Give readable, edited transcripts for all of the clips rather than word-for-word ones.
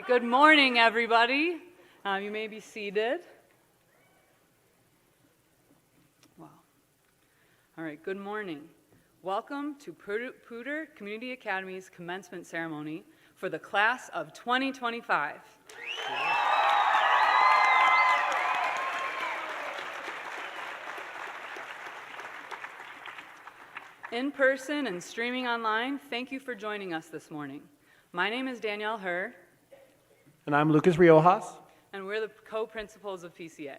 right, good morning, everybody. You may be seated. Wow. All right, good morning. Welcome to Poudre Community Academy's commencement ceremony for the class of 2025. In person and streaming online, thank you for joining us this morning. My name is Danielle Herr. And I'm Lucas Riojas. And we're the co-principals of PCA.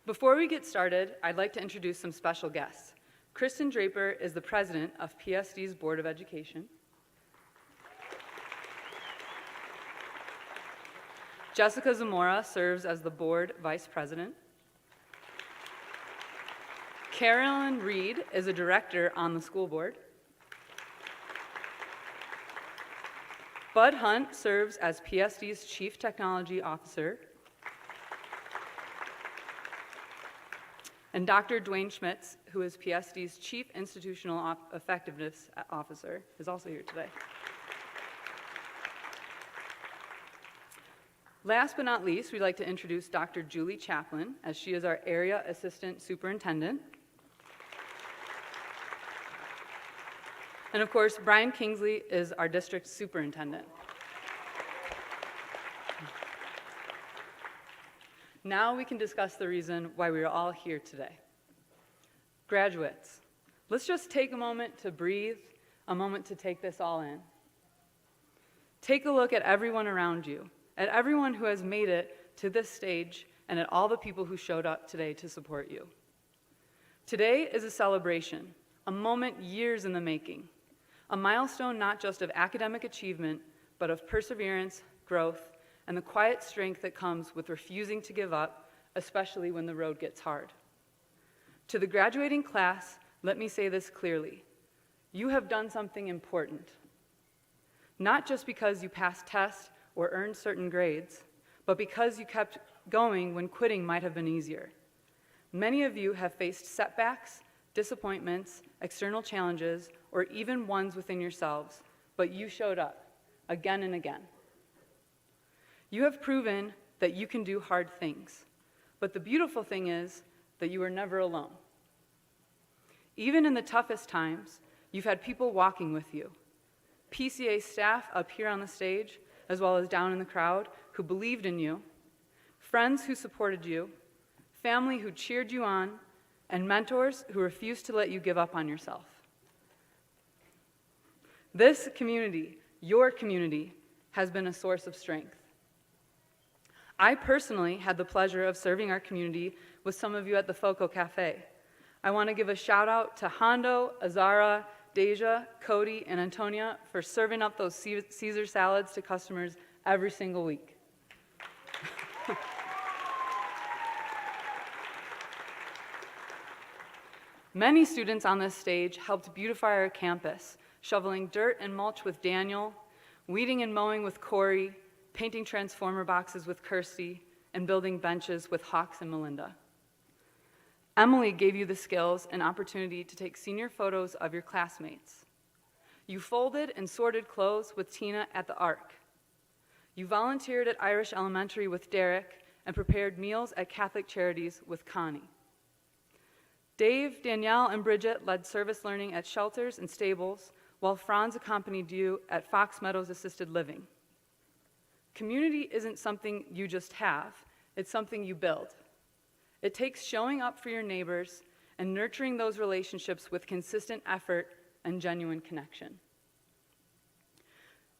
Before we get started, I'd like to introduce some special guests. Kristen Draper is the president of PSD's Board of Education. Jessica Zamora serves as the board vice president. Carolyn Reed is a director on the school board. Bud Hunt serves as PSD's chief technology officer. And Dr. Dwayne Schmitz, who is PSD's chief institutional effectiveness officer, is also here today. Last but not least, we'd like to introduce Dr. Julie Chaplin, as she is our area assistant superintendent. And of course, Brian Kingsley is our district superintendent. Now we can discuss the reason why we are all here today. Graduates, let's just take a moment to breathe, a moment to take this all in. Take a look at everyone around you, at everyone who has made it to this stage, and at all the people who showed up today to support you. Today is a celebration, a moment years in the making, a milestone not just of academic achievement, but of perseverance, growth, and the quiet strength that comes with refusing to give up, especially when the road gets hard. To the graduating class, let me say this clearly. You have done something important. Not just because you passed tests or earned certain grades, but because you kept going when quitting might have been easier. Many of you have faced setbacks, disappointments, external challenges, or even ones within yourselves, but you showed up again and again. You have proven that you can do hard things, but the beautiful thing is that you are never alone. Even in the toughest times, you've had people walking with you. PCA staff up here on the stage, as well as down in the crowd, who believed in you, friends who supported you, family who cheered you on, and mentors who refused to let you give up on yourself. This community, your community, has been a source of strength. I personally had the pleasure of serving our community with some of you at the Foco Cafe. I want to give a shout out to Hondo, Azara, Deja, Cody, and Antonia for serving up those Caesar salads to customers every single week. Many students on this stage helped beautify our campus, shoveling dirt and mulch with Daniel, weeding and mowing with Corey, painting transformer boxes with Kirsty, and building benches with Hawks and Melinda. Emily gave you the skills and opportunity to take senior photos of your classmates. You folded and sorted clothes with Tina at the Ark. You volunteered at Irish Elementary with Derek and prepared meals at Catholic Charities with Connie. Dave, Danielle, and Bridget led service learning at shelters and stables, while Franz accompanied you at Fox Meadows Assisted Living. Community isn't something you just have, it's something you build. It takes showing up for your neighbors and nurturing those relationships with consistent effort and genuine connection.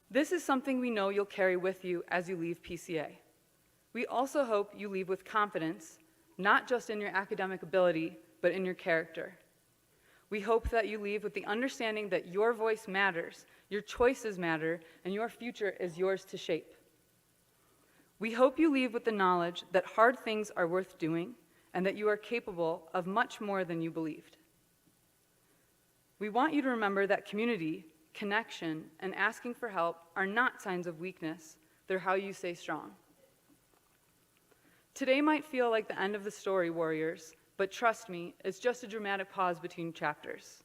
This is something we know you'll carry with you as you leave PCA. We also hope you leave with confidence, not just in your academic ability, but in your character. We hope that you leave with the understanding that your voice matters, your choices matter, and your future is yours to shape. We hope you leave with the knowledge that hard things are worth doing and that you are capable of much more than you believed. We want you to remember that community, connection, and asking for help are not signs of weakness, they're how you stay strong. Today might feel like the end of the story, warriors, but trust me, it's just a dramatic pause between chapters.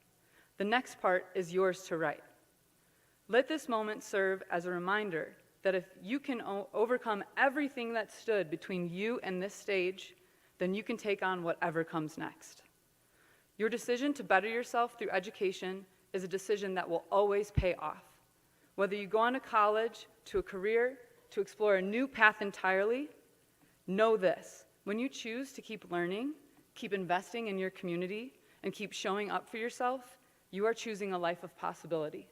The next part is yours to write. Let this moment serve as a reminder that if you can overcome everything that stood between you and this stage, then you can take on whatever comes next. Your decision to better yourself through education is a decision that will always pay off. Whether you go on to college, to a career, to explore a new path entirely, know this: when you choose to keep learning, keep investing in your community, and keep showing up for yourself, you are choosing a life of possibility.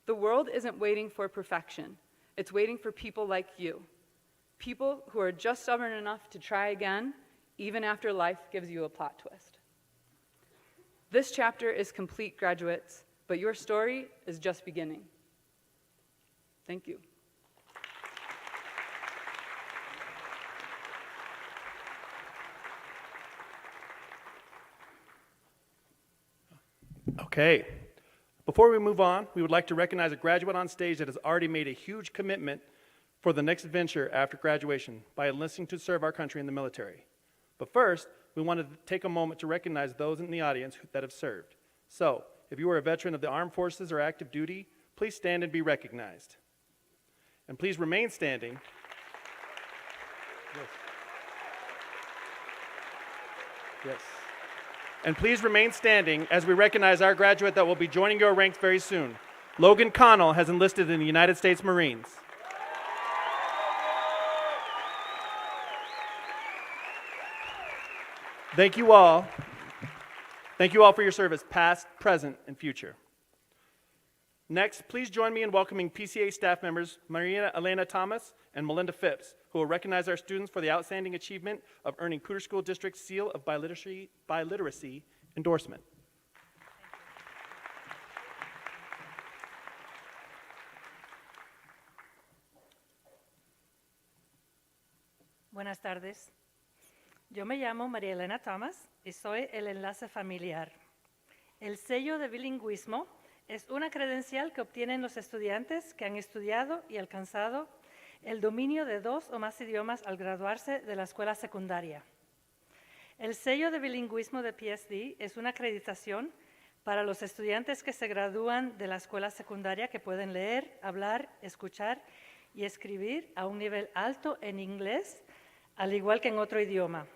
The world isn't waiting for perfection. It's waiting for people like you, people who are just stubborn enough to try again, even after life gives you a plot twist. This chapter is complete, graduates, but your story is just beginning. Thank you. Okay. Before we move on, we would like to recognize a graduate on stage that has already made a huge commitment for the next venture after graduation by enlisting to serve our country in the military. But first, we wanted to take a moment to recognize those in the audience that have served. So, if you are a veteran of the armed forces or active duty, please stand and be recognized. And please remain standing. Yes. Yes. And please remain standing as we recognize our graduate that will be joining your ranks very soon. Logan Connell has enlisted in the United States Marines. Thank you all. Thank you all for your service, past, present, and future. Next, please join me in welcoming PCA staff members Maria Elena Thomas and Melinda Phipps, who will recognize our students for the outstanding achievement of earning Poudre School District's Seal of Biliteracy endorsement. Buenas tardes. Yo me llamo María Elena Thomas y soy el enlace familiar. El sello de bilingüismo es una credencial que obtienen los estudiantes que han estudiado y alcanzado el dominio de 2 o más idiomas al graduarse de la escuela secundaria. El sello de bilingüismo de PSD es una acreditación para los estudiantes que se gradúan de la escuela secundaria que pueden leer, hablar, escuchar y escribir a un nivel alto en inglés, al igual que en otro idioma.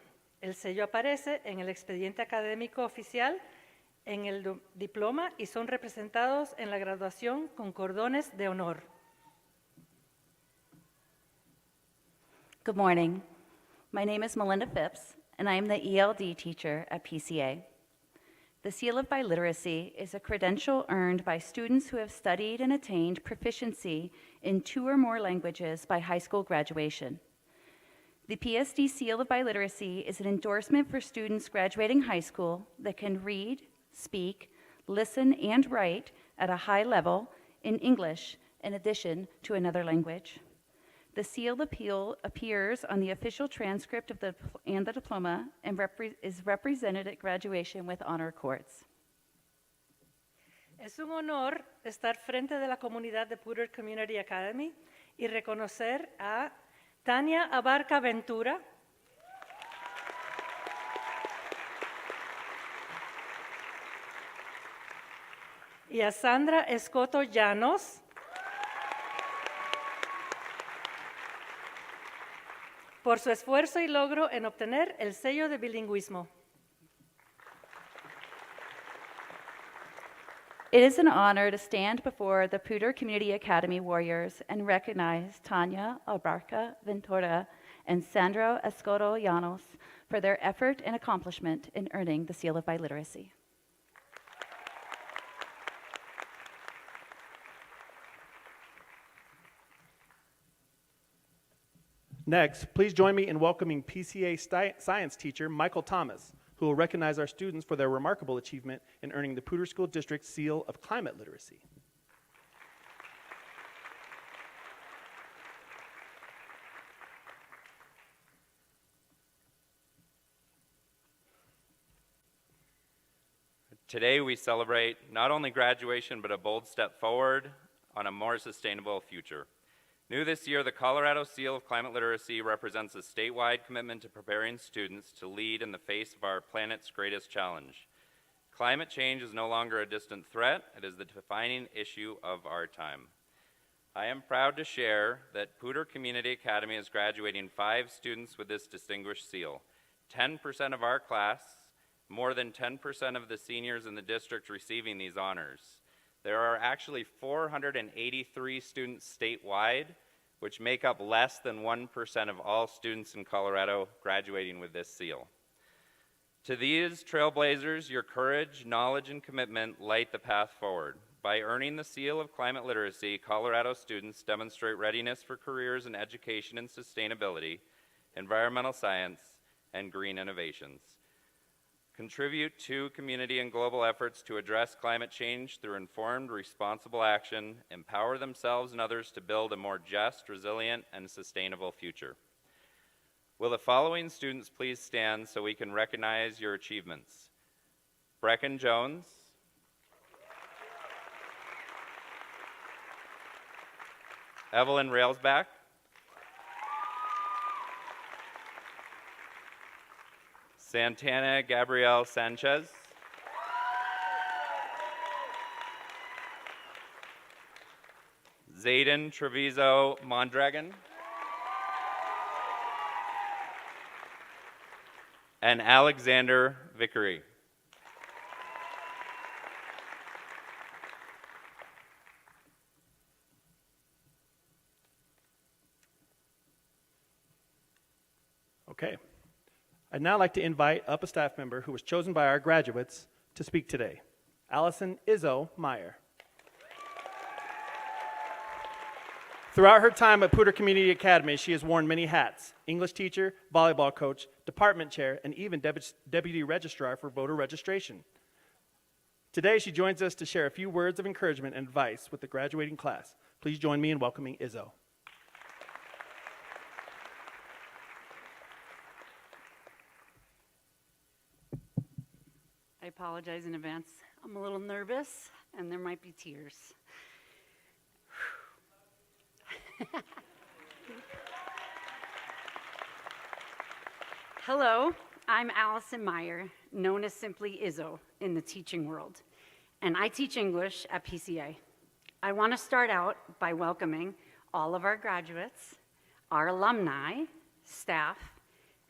El sello aparece en el expediente académico oficial, en el diploma y son representados en la graduación con cordones de honor. Good morning. My name is Melinda Phipps, and I am the ELD teacher at PCA. The Seal of Biliteracy is a credential earned by students who have studied and attained proficiency in 2 or more languages by high school graduation. The PSD Seal of Biliteracy is an endorsement for students graduating high school that can read, speak, listen, and write at a high level in English in addition to another language. The seal appears on the official transcript of the diploma and is represented at graduation with honor cords. Es un honor estar frente de la comunidad de Poudre Community Academy y reconocer a Tania Abarca Ventura, y a Sandra Escoto Llanos por su esfuerzo y logro en obtener el sello de bilingüismo. It is an honor to stand before the Poudre Community Academy warriors and recognize Tanya Abarca Ventura and Sandra Escoto Llanos for their effort and accomplishment in earning the Seal of Biliteracy. Next, please join me in welcoming PCA science teacher Michael Thomas, who will recognize our students for their remarkable achievement in earning the Poudre School District Seal of Climate Literacy. Today we celebrate not only graduation, but a bold step forward on a more sustainable future. New this year, the Colorado Seal of Climate Literacy represents a statewide commitment to preparing students to lead in the face of our planet's greatest challenge, climate change is no longer a distant threat, it is the defining issue of our time. I am proud to share that Poudre Community Academy is graduating 5 students with this distinguished seal. 10% of our class, more than 10% of the seniors in the district receiving these honors. There are actually 483 students statewide, which make up less than 1% of all students in Colorado graduating with this seal. To these trailblazers, your courage, knowledge, and commitment light the path forward. By earning the seal of climate literacy, Colorado students demonstrate readiness for careers in education and sustainability, environmental science, and green innovations. Contribute to community and global efforts to address climate change through informed, responsible action, empower themselves and others to build a more just, resilient, and sustainable future. Will the following students please stand so we can recognize your achievements? Brecken Jones, Evelyn Railsback, Santana Gabrielle Sanchez, Zayden Treviso Mondragon, and Alexander Vickery. Okay. I'd now like to invite up a staff member who was chosen by our graduates to speak today, Allison Izzo Meyer. Throughout her time at Poudre Community Academy, she has worn many hats: English teacher, volleyball coach, department chair, and even deputy registrar for voter registration. Today, she joins us to share a few words of encouragement and advice with the graduating class. Please join me in welcoming Izzo. I apologize in advance. I'm a little nervous, and there might be tears. Hello, I'm Allison Meyer, known as simply Izzo in the teaching world, and I teach English at PCA. I want to start out by welcoming all of our graduates, our alumni, staff,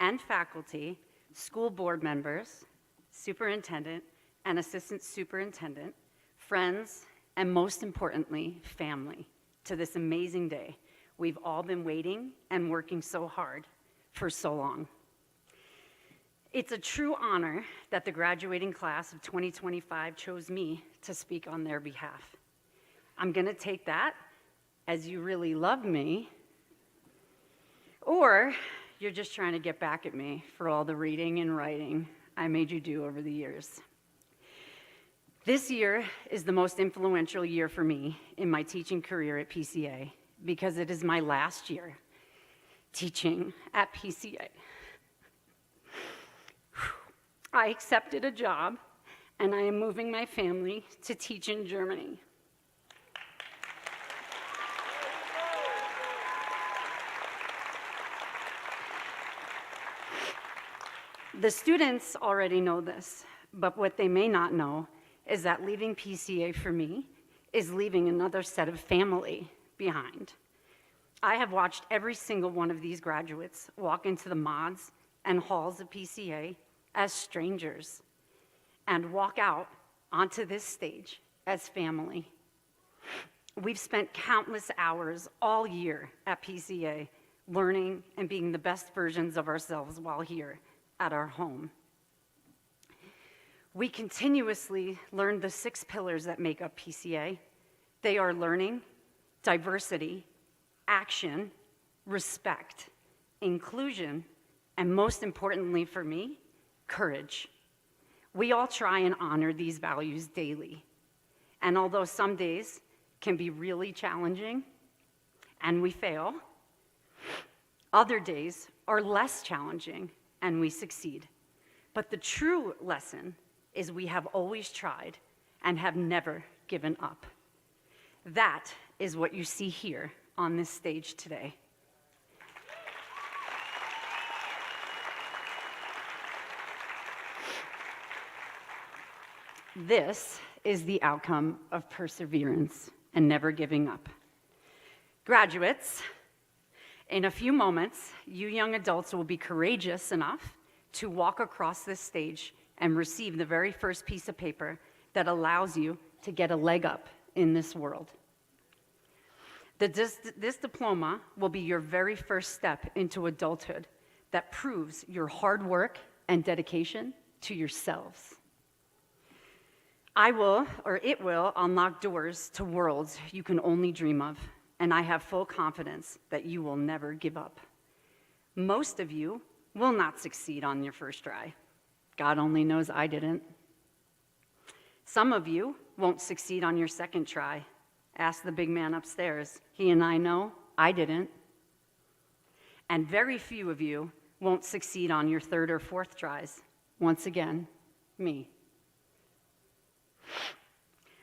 and faculty, school board members, superintendent and assistant superintendent, friends, and most importantly, family, to this amazing day we've all been waiting and working so hard for so long. It's a true honor that the graduating class of 2025 chose me to speak on their behalf. I'm going to take that as you really love me, or you're just trying to get back at me for all the reading and writing I made you do over the years. This year is the most influential year for me in my teaching career at PCA because it is my last year teaching at PCA. I accepted a job and I am moving my family to teach in Germany. The students already know this, but what they may not know is that leaving PCA for me is leaving another set of family behind. I have watched every single one of these graduates walk into the mods and halls of PCA as strangers and walk out onto this stage as family. We've spent countless hours all year at PCA learning and being the best versions of ourselves while here at our home. We continuously learn the 6 pillars that make up PCA. They are learning, diversity, action, respect, inclusion, and most importantly for me, courage. We all try and honor these values daily. And although some days can be really challenging and we fail, other days are less challenging and we succeed. But the true lesson is we have always tried and have never given up. That is what you see here on this stage today. This is the outcome of perseverance and never giving up. Graduates, in a few moments, you young adults will be courageous enough to walk across this stage and receive the very first piece of paper that allows you to get a leg up in this world. This diploma will be your very first step into adulthood that proves your hard work and dedication to yourselves. It will unlock doors to worlds you can only dream of, and I have full confidence that you will never give up. Most of you will not succeed on your first try. God only knows I didn't. Some of you won't succeed on your second try. Ask the big man upstairs. He and I know I didn't. And very few of you won't succeed on your third or fourth tries. Once again, me.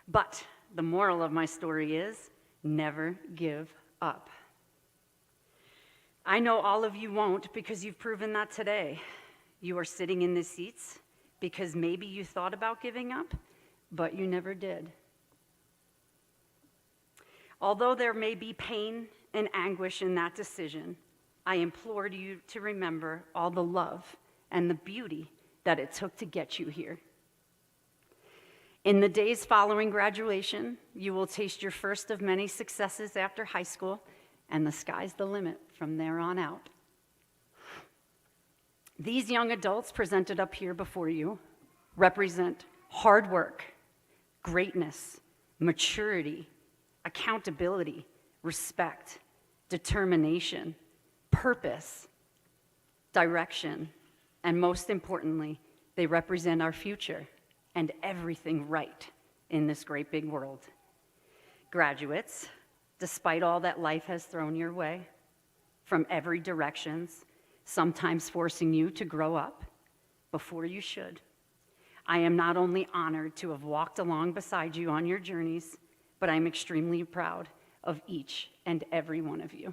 But the moral of my story is never give up. I know all of you won't because you've proven that today. You are sitting in the seats because maybe you thought about giving up, but you never did. Although there may be pain and anguish in that decision, I implore you to remember all the love and the beauty that it took to get you here. In the days following graduation, you will taste your first of many successes after high school, and the sky's the limit from there on out. These young adults presented up here before you represent hard work, greatness, maturity, accountability, respect, determination, purpose, direction, and most importantly, they represent our future and everything right in this great big world. Graduates, despite all that life has thrown your way, from every direction, sometimes forcing you to grow up before you should, I am not only honored to have walked along beside you on your journeys, but I'm extremely proud of each and every one of you.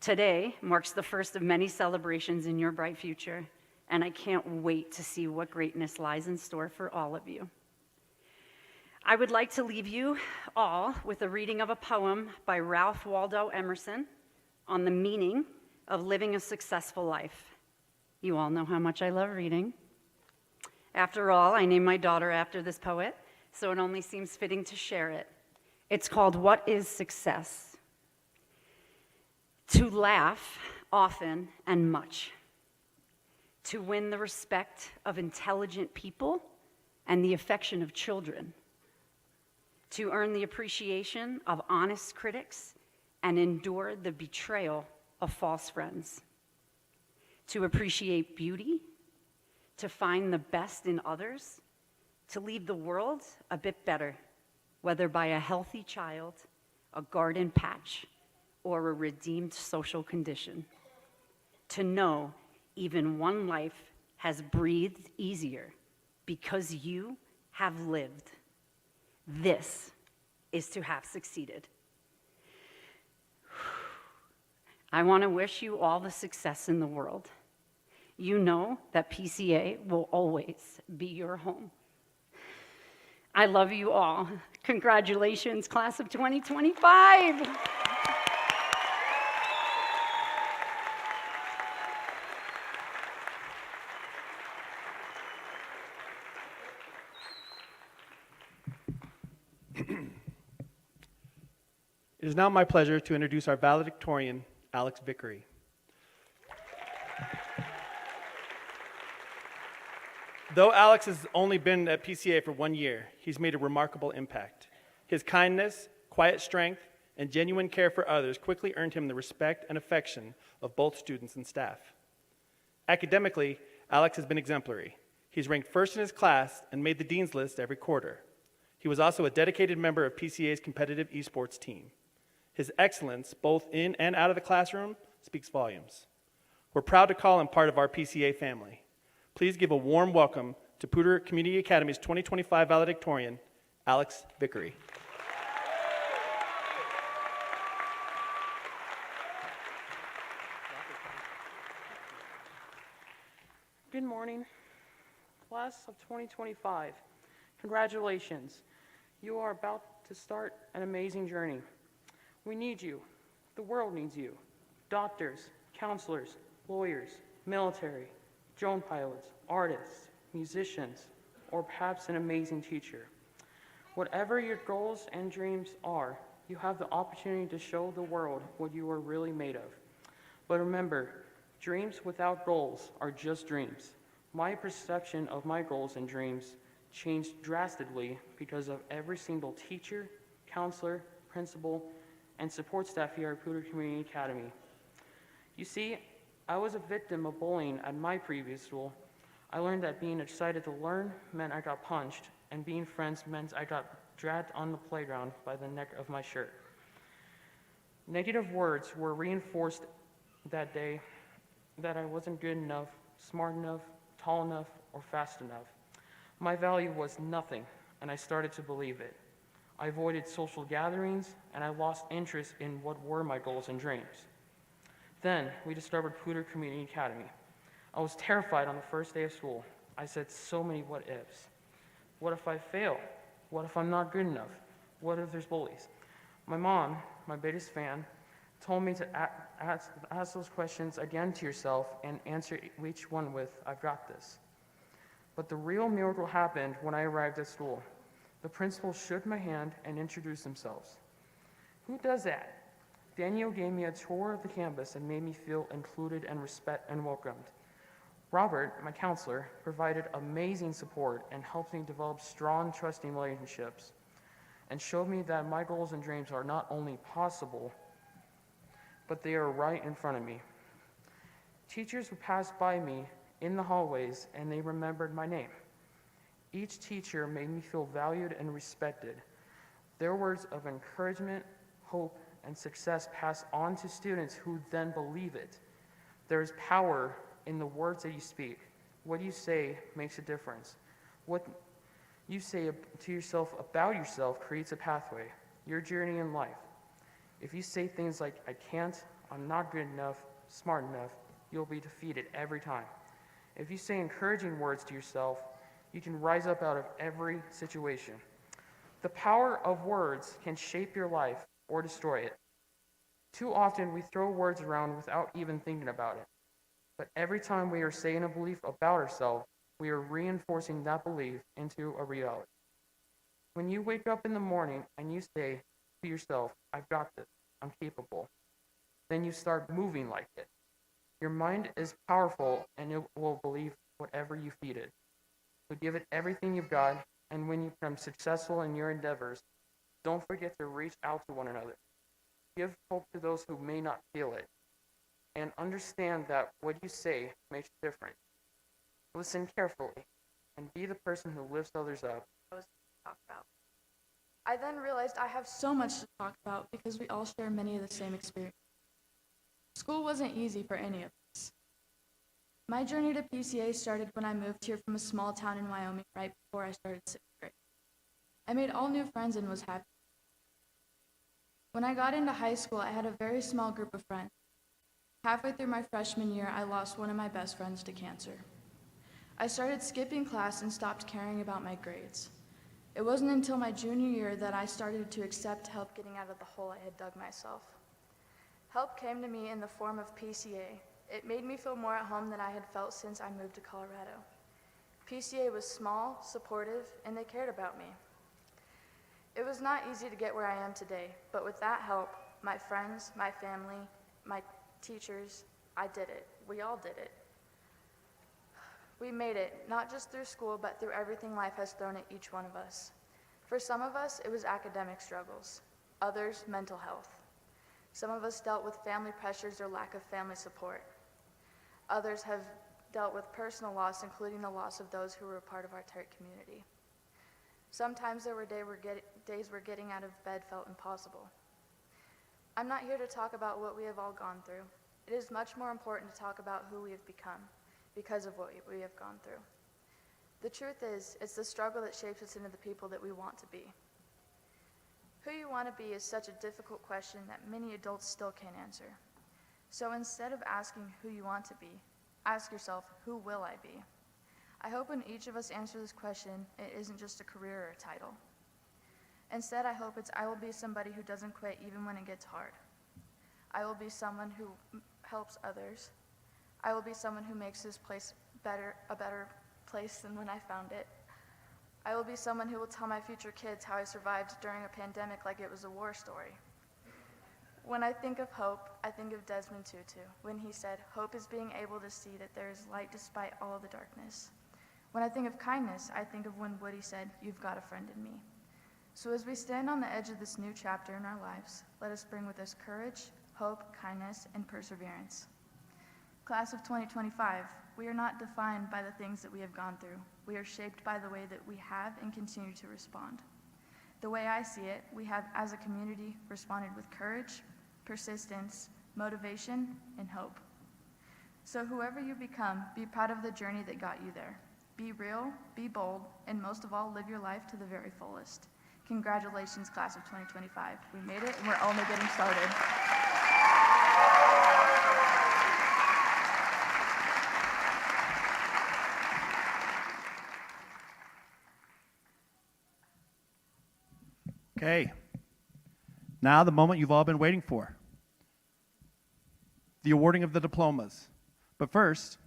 Today marks the first of many celebrations in your bright future, and I can't wait to see what greatness lies in store for all of you. I would like to leave you all with a reading of a poem by Ralph Waldo Emerson on the meaning of living a successful life. You all know how much I love reading. After all, I named my daughter after this poet, so it only seems fitting to share it. It's called What is Success? To laugh often and much. To win the respect of intelligent people and the affection of children. To earn the appreciation of honest critics and endure the betrayal of false friends. To appreciate beauty, to find the best in others, to leave the world a bit better, whether by a healthy child, a garden patch, or a redeemed social condition. To know even one life has breathed easier because you have lived. This is to have succeeded. I want to wish you all the success in the world. You know that PCA will always be your home. I love you all. Congratulations, class of 2025. It is now my pleasure to introduce our valedictorian, Alex Vickery. Though Alex has only been at PCA for 1 year, he's made a remarkable impact. His kindness, quiet strength, and genuine care for others quickly earned him the respect and affection of both students and staff. Academically, Alex has been exemplary. He's ranked first in his class and made the dean's list every quarter. He was also a dedicated member of PCA's competitive esports team. His excellence, both in and out of the classroom, speaks volumes. We're proud to call him part of our PCA family. Please give a warm welcome to Poudre Community Academy's 2025 valedictorian, Alex Vickery. Good morning, class of 2025. Congratulations. You are about to start an amazing journey. We need you. The world needs you. Doctors, counselors, lawyers, military, drone pilots, artists, musicians, or perhaps an amazing teacher. Whatever your goals and dreams are, you have the opportunity to show the world what you are really made of. But remember, dreams without goals are just dreams. My perception of my goals and dreams changed drastically because of every single teacher, counselor, principal, and support staff here at Poudre Community Academy. You see, I was a victim of bullying at my previous school. I learned that being excited to learn meant I got punched, and being friends meant I got dragged on the playground by the neck of my shirt. Negative words were reinforced that day that I wasn't good enough, smart enough, tall enough, or fast enough. My value was nothing, and I started to believe it. I avoided social gatherings, and I lost interest in what were my goals and dreams. Then, we discovered Poudre Community Academy. I was terrified on the first day of school. I said so many what ifs. What if I fail? What if I'm not good enough? What if there's bullies? My mom, my biggest fan, told me to ask those questions again to yourself and answer each one with, "I've got this." But the real miracle happened when I arrived at school. The principal shook my hand and introduced themselves. Who does that? Daniel gave me a tour of the campus and made me feel included and respected and welcomed. Robert, my counselor, provided amazing support and helped me develop strong, trusting relationships and showed me that my goals and dreams are not only possible, but they are right in front of me. Teachers would pass by me in the hallways and they remembered my name. Each teacher made me feel valued and respected. Their words of encouragement, hope, and success pass on to students who then believe it. There is power in the words that you speak. What you say makes a difference. What you say to yourself about yourself creates a pathway, your journey in life. If you say things like, "I can't," "I'm not good enough," "smart enough," you'll be defeated every time. If you say encouraging words to yourself, you can rise up out of every situation. The power of words can shape your life or destroy it. Too often we throw words around without even thinking about it. But every time we are saying a belief about ourselves, we are reinforcing that belief into a reality. When you wake up in the morning and you say to yourself, "I've got this, I'm capable," then you start moving like it. Your mind is powerful and it will believe whatever you feed it. So give it everything you've got, and when you become successful in your endeavors, don't forget to reach out to one another. Give hope to those who may not feel it, and understand that what you say makes a difference. Listen carefully, and be the person who lifts others up. Talk about. I then realized I have so much to talk about because we all share many of the same experiences. School wasn't easy for any of us. My journey to PCA started when I moved here from a small town in Wyoming right before I started 6th grade. I made all new friends and was happy. When I got into high school, I had a very small group of friends. Halfway through my freshman year, I lost one of my best friends to cancer. I started skipping class and stopped caring about my grades. It wasn't until my junior year that I started to accept help getting out of the hole I had dug myself. Help came to me in the form of PCA. It made me feel more at home than I had felt since I moved to Colorado. PCA was small, supportive, and they cared about me. It was not easy to get where I am today, but with that help, my friends, my family, my teachers, I did it. We all did it. We made it, not just through school, but through everything life has thrown at each one of us. For some of us, it was academic struggles. Others, mental health. Some of us dealt with family pressures or lack of family support. Others have dealt with personal loss, including the loss of those who were a part of our tight community. Sometimes there were days where getting out of bed felt impossible. I'm not here to talk about what we have all gone through. It is much more important to talk about who we have become because of what we have gone through. The truth is, it's the struggle that shapes us into the people that we want to be. Who you want to be is such a difficult question that many adults still can't answer. So instead of asking who you want to be, ask yourself, who will I be? I hope when each of us answer this question, it isn't just a career or a title. Instead, I hope it's I will be somebody who doesn't quit even when it gets hard. I will be someone who helps others. I will be someone who makes this place a better place than when I found it. I will be someone who will tell my future kids how I survived during a pandemic like it was a war story. When I think of hope, I think of Desmond Tutu, when he said, "Hope is being able to see that there is light despite all of the darkness." When I think of kindness, I think of when Woody said, "You've got a friend in me." So as we stand on the edge of this new chapter in our lives, let us bring with us courage, hope, kindness, and perseverance. Class of 2025, we are not defined by the things that we have gone through. We are shaped by the way that we have and continue to respond. The way I see it, we have, as a community, responded with courage, persistence, motivation, and hope. So whoever you become, be proud of the journey that got you there. Be real, be bold, and most of all, live your life to the very fullest. Congratulations, class of 2025. We made it, and we're only getting started. Okay. Now the moment you've all been waiting for. The awarding of the diplomas. But first,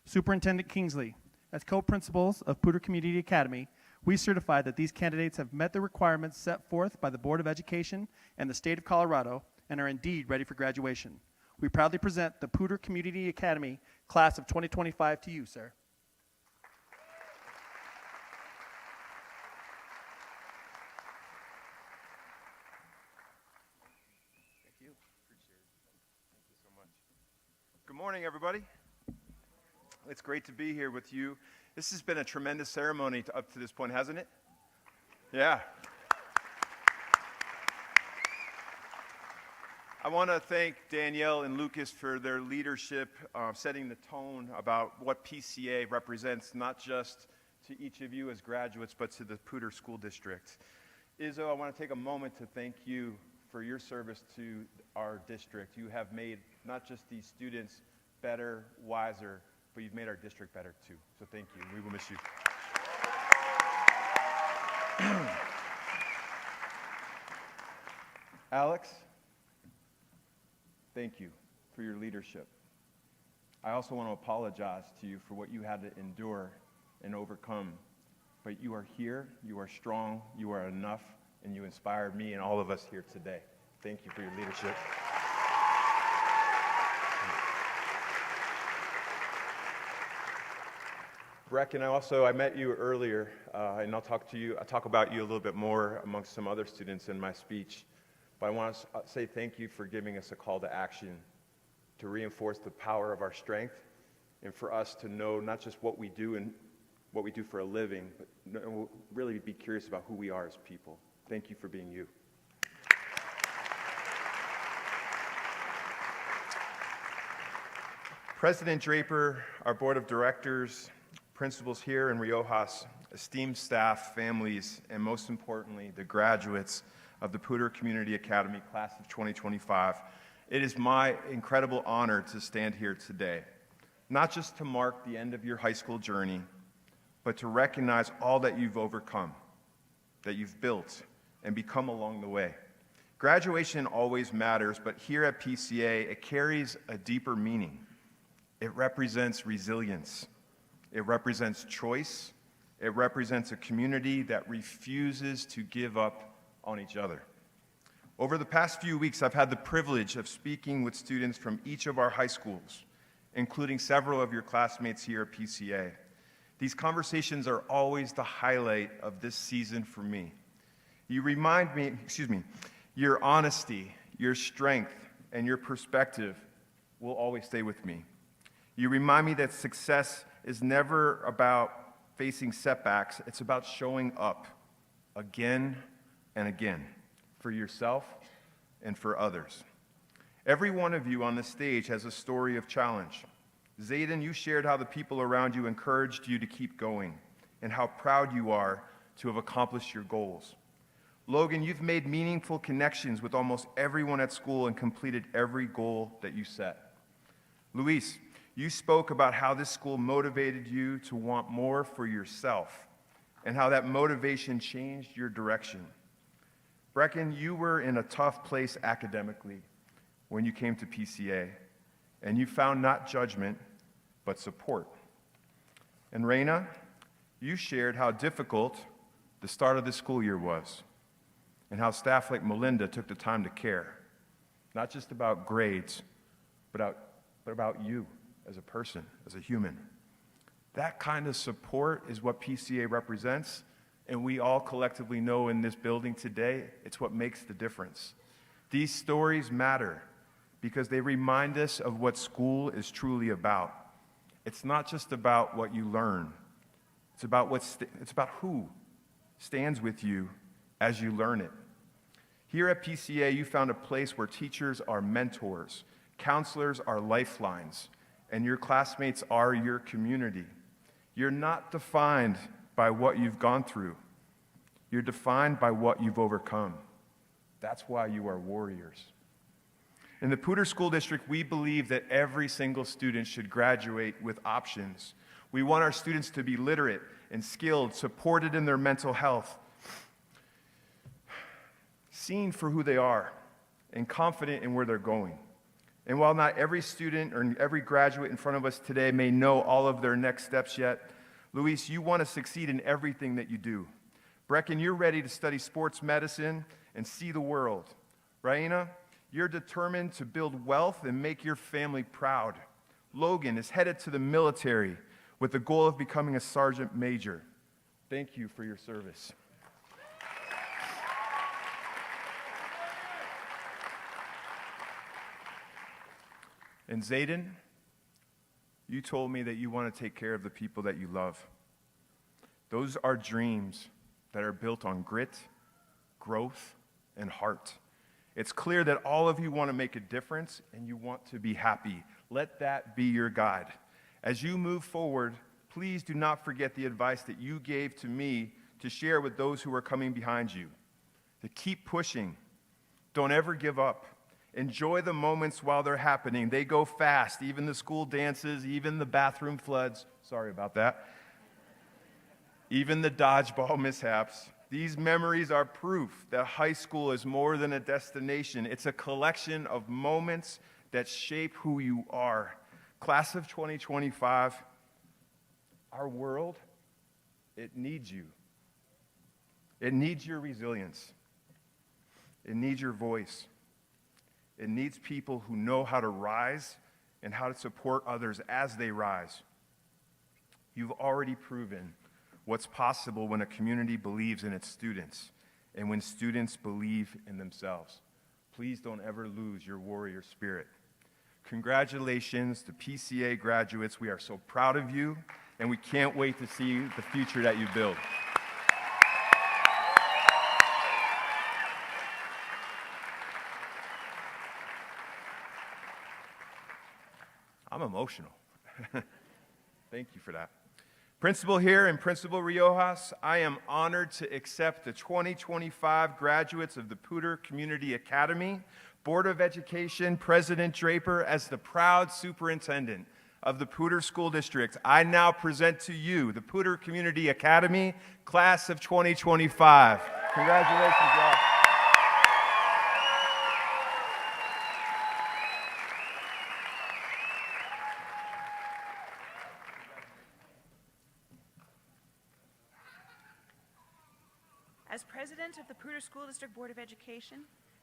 Superintendent Kingsley, as co-principals of Poudre Community Academy, we certify that these candidates have met the requirements set forth by the Board of Education and the State of Colorado and are indeed ready for graduation. We proudly present the Poudre Community Academy class of 2025 to you, sir. Thank you. Appreciate it. Thank you so much. Good morning, everybody. It's great to be here with you. This has been a tremendous ceremony up to this point, hasn't it? Yeah. I want to thank Danielle and Lucas for their leadership, setting the tone about what PCA represents, not just to each of you as graduates, but to the Poudre School District. Izzo, I want to take a moment to thank you for your service to our district. You have made not just these students better, wiser, but you've made our district better too. So thank you. We will miss you. Alex, thank you for your leadership. I also want to apologize to you for what you had to endure and overcome. But you are here, you are strong, you are enough, and you inspired me and all of us here today. Thank you for your leadership. Breck, and I met you earlier, and I'll talk about you a little bit more amongst some other students in my speech. But I want to say thank you for giving us a call to action to reinforce the power of our strength and for us to know not just what we do and what we do for a living, but really be curious about who we are as people. Thank you for being you. President Draper, our board of directors, principals here in Riojas, esteemed staff, families, and most importantly, the graduates of the Poudre Community Academy class of 2025, it is my incredible honor to stand here today, not just to mark the end of your high school journey, but to recognize all that you've overcome, that you've built, and become along the way. Graduation always matters, but here at PCA, it carries a deeper meaning. It represents resilience. It represents choice. It represents a community that refuses to give up on each other. Over the past few weeks, I've had the privilege of speaking with students from each of our high schools, including several of your classmates here at PCA. These conversations are always the highlight of this season for me. You remind me, your honesty, your strength, and your perspective will always stay with me. You remind me that success is never about facing setbacks, it's about showing up again and again for yourself and for others. Every one of you on the stage has a story of challenge. Zayden, you shared how the people around you encouraged you to keep going and how proud you are to have accomplished your goals. Logan, you've made meaningful connections with almost everyone at school and completed every goal that you set. Luis, You spoke about how this school motivated you to want more for yourself and how that motivation changed your direction. Brecken, you were in a tough place academically when you came to PCA, and you found not judgment, but support. And Raina, you shared how difficult the start of the school year was, and how staff like Melinda took the time to care, not just about grades, but about you as a person, as a human. That kind of support is what PCA represents, and we all collectively know in this building today, it's what makes the difference. These stories matter because they remind us of what school is truly about. It's not just about what you learn. It's about who stands with you as you learn it. Here at PCA, you found a place where teachers are mentors, counselors are lifelines, and your classmates are your community. You're not defined by what you've gone through. You're defined by what you've overcome. That's why you are warriors. In the Poudre School District, we believe that every single student should graduate with options. We want our students to be literate and skilled, supported in their mental health, seen for who they are, and confident in where they're going. And while not every student or every graduate in front of us today may know all of their next steps yet, Luis, you want to succeed in everything that you do. Brecken, you're ready to study sports medicine and see the world. Raina, you're determined to build wealth and make your family proud. Logan is headed to the military with the goal of becoming a sergeant major. Thank you for your service. And Zayden, you told me that you want to take care of the people that you love. Those are dreams that are built on grit, growth, and heart. It's clear that all of you want to make a difference and you want to be happy. Let that be your guide. As you move forward, please do not forget the advice that you gave to me to share with those who are coming behind you. To keep pushing. Don't ever give up. Enjoy the moments while they're happening. They go fast, even the school dances, even the bathroom floods. Sorry about that. Even the dodgeball mishaps. These memories are proof that high school is more than a destination. It's a collection of moments that shape who you are. Class of 2025, our world, it needs you. It needs your resilience. It needs your voice. It needs people who know how to rise and how to support others as they rise. You've already proven what's possible when a community believes in its students and when students believe in themselves. Please don't ever lose your warrior spirit. Congratulations to PCA graduates. We are so proud of you, and we can't wait to see the future that you build. I'm emotional. Thank you for that. Principal here and Principal Riojas, I am honored to accept the 2025 graduates of the Poudre Community Academy, Board of Education President Draper, as the proud superintendent of the Poudre School District. I now present to you the Poudre Community Academy, Class of 2025. Congratulations, y'all. As president of the Poudre School District Board of Education,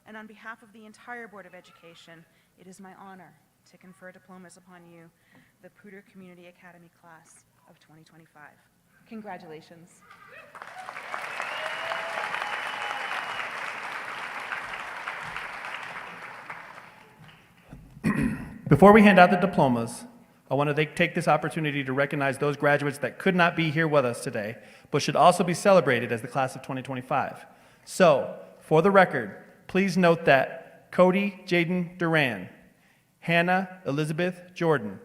and on behalf of the entire Board of Education, it is my honor to confer diplomas upon you, the Poudre Community Academy Class of 2025. Congratulations. Before we hand out the diplomas, I want to take this opportunity to recognize those graduates that could not be here with us today, but should also be celebrated as the class of 2025. So, for the record, please note that Cody Jaden Duran, Hannah Elizabeth Jordan,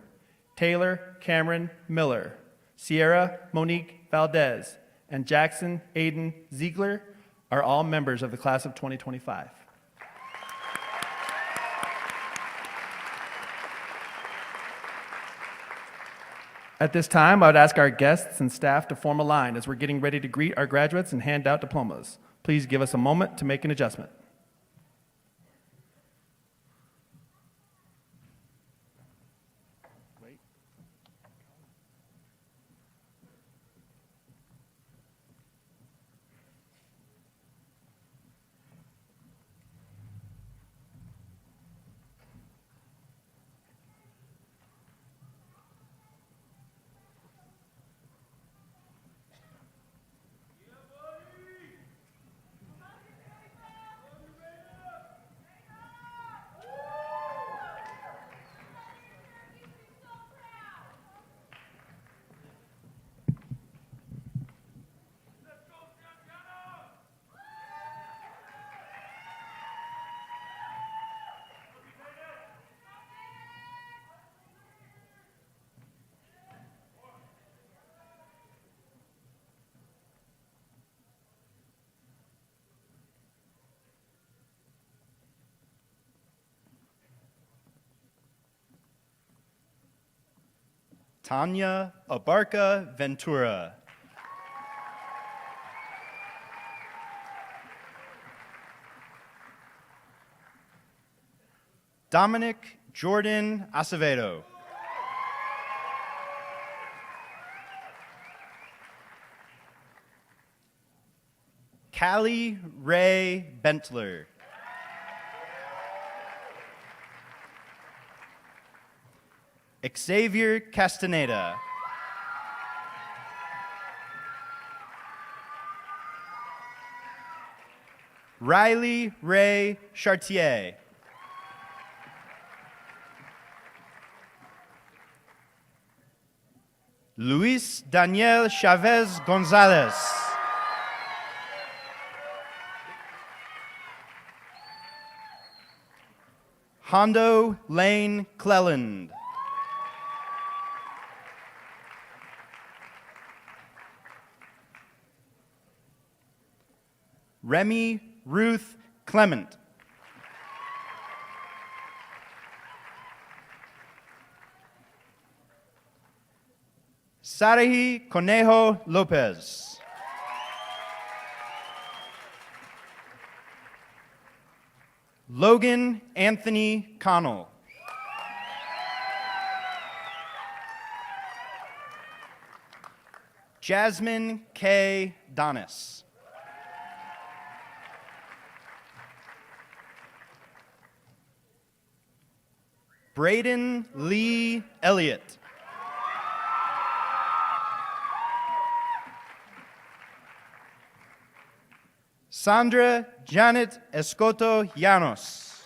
Taylor Cameron Miller, Sierra Monique Valdez, and Jackson Aiden Ziegler are all members of the class of 2025. At this time, I would ask our guests and staff to form a line as we're getting ready to greet our graduates and hand out diplomas. Please give us a moment to make an adjustment. Tanya Abarca Ventura. Dominic Jordan Acevedo. Callie Ray Bentler. Xavier Castaneda. Riley Ray Chartier. Luis Daniel Chavez Gonzalez. Hondo Lane Cleland. Remy Ruth Clement. Sarahi Conejo Lopez. Logan Anthony Connell. Jasmine K. Donis. Braden Lee Elliott. Sandra Janet Escoto Llanos.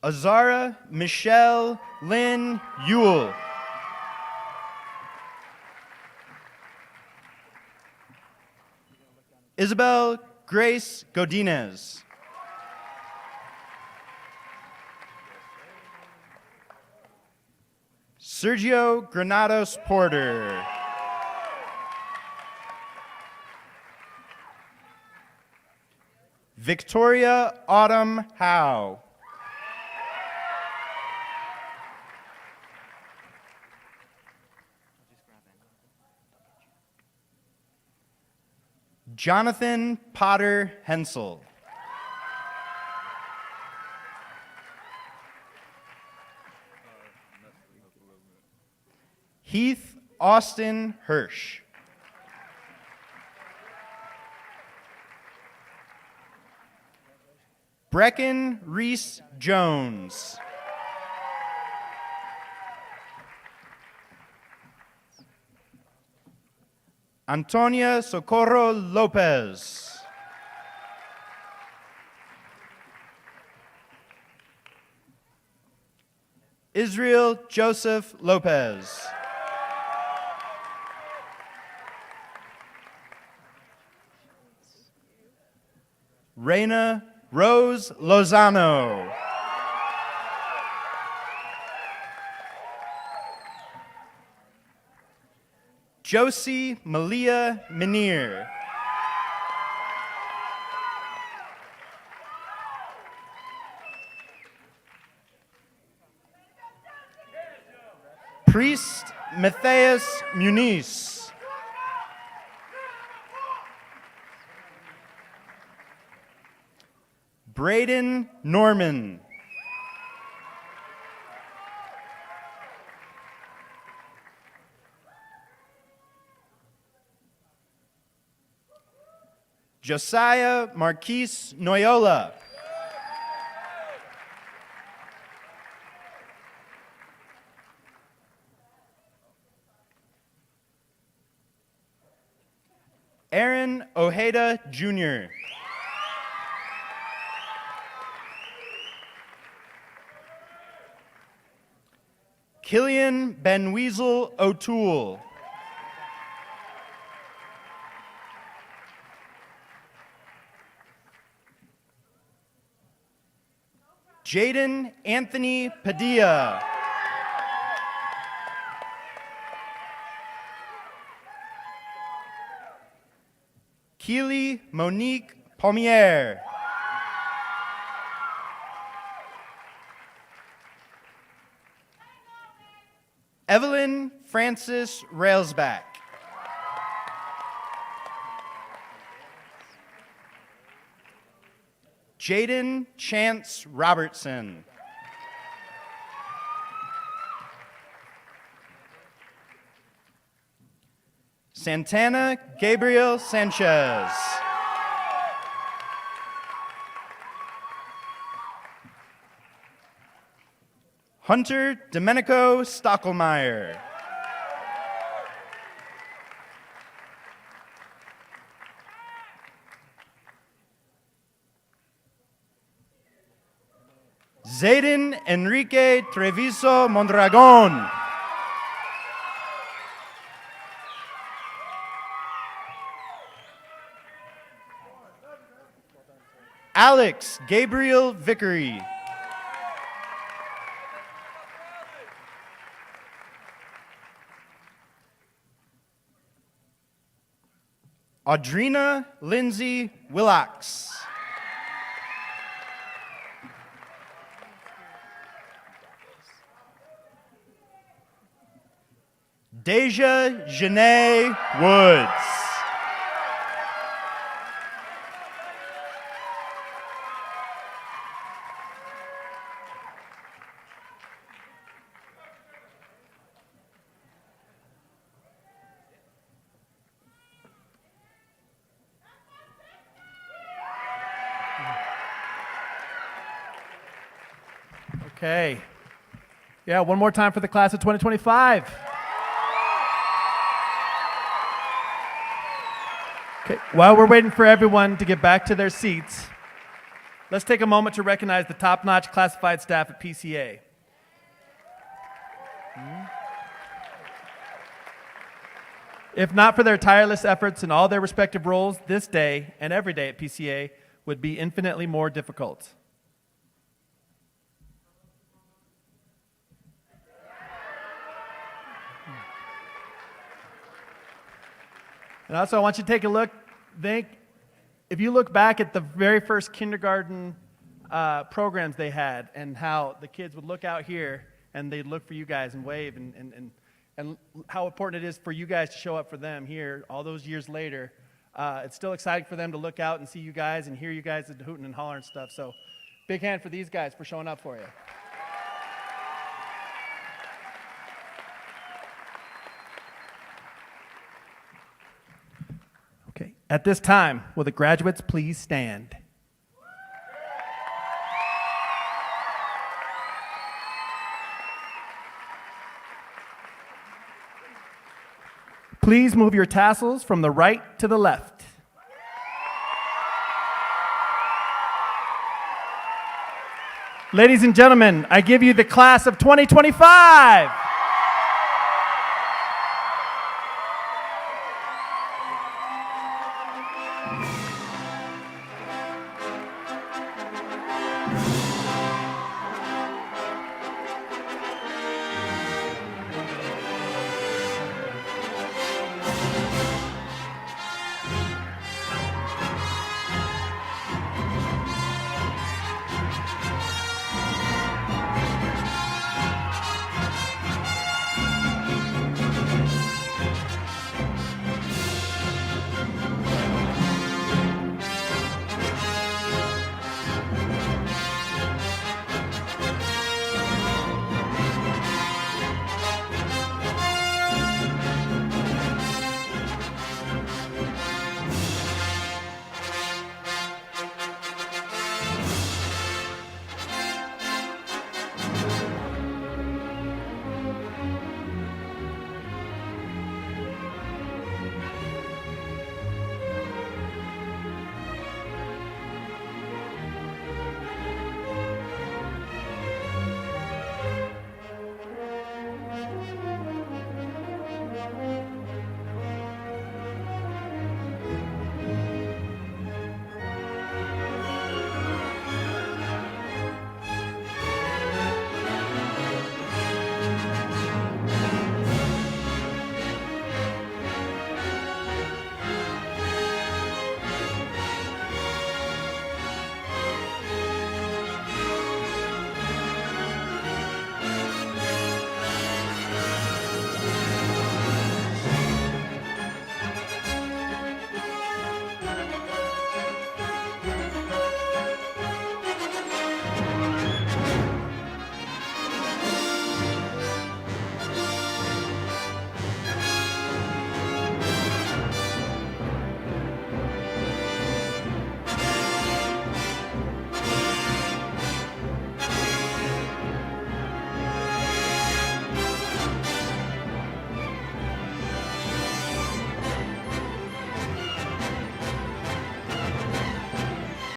Azara Michelle Lynn Ewell. Isabel Grace Godinez. Sergio Granados Porter. Victoria Autumn Howe. Jonathan Potter Hensel. Heath Austin Hirsch. Brecken Reese Jones. Antonia Socorro Lopez. Israel Joseph Lopez. Reina Rose Lozano. Josie Malia Minir. Priest Matthias Muniz. Braden Norman. Josiah Marquise Noyola. Aaron Ojeda Jr. Killian Benweasel O'Toole. Jaden Anthony Padilla. Keely Monique Palmiere. Evelyn Francis Railsback. Jaden Chance Robertson. Santana Gabriel Sanchez. Hunter Domenico Stockelmeyer. Zayden Enrique Treviso Mondragon. Alex Gabriel Vickery. Audrina Lindsay Willax. Deja Janae Woods. Okay. Yeah, one more time for the class of 2025. Okay, while we're waiting for everyone to get back to their seats, let's take a moment to recognize the top-notch classified staff at PCA. If not for their tireless efforts in all their respective roles, this day and every day at PCA would be infinitely more difficult. And also, I want you to take a look. If you look back at the very first kindergarten programs they had and how the kids would look out here and they'd look for you guys and wave and how important it is for you guys to show up for them here all those years later. It's still exciting for them to look out and see you guys and hear you guys hooting and hollering stuff. So big hand for these guys for showing up for you. Okay. At this time, will the graduates please stand? Please move your tassels from the right to the left. Ladies and gentlemen, I give you the class of 2025.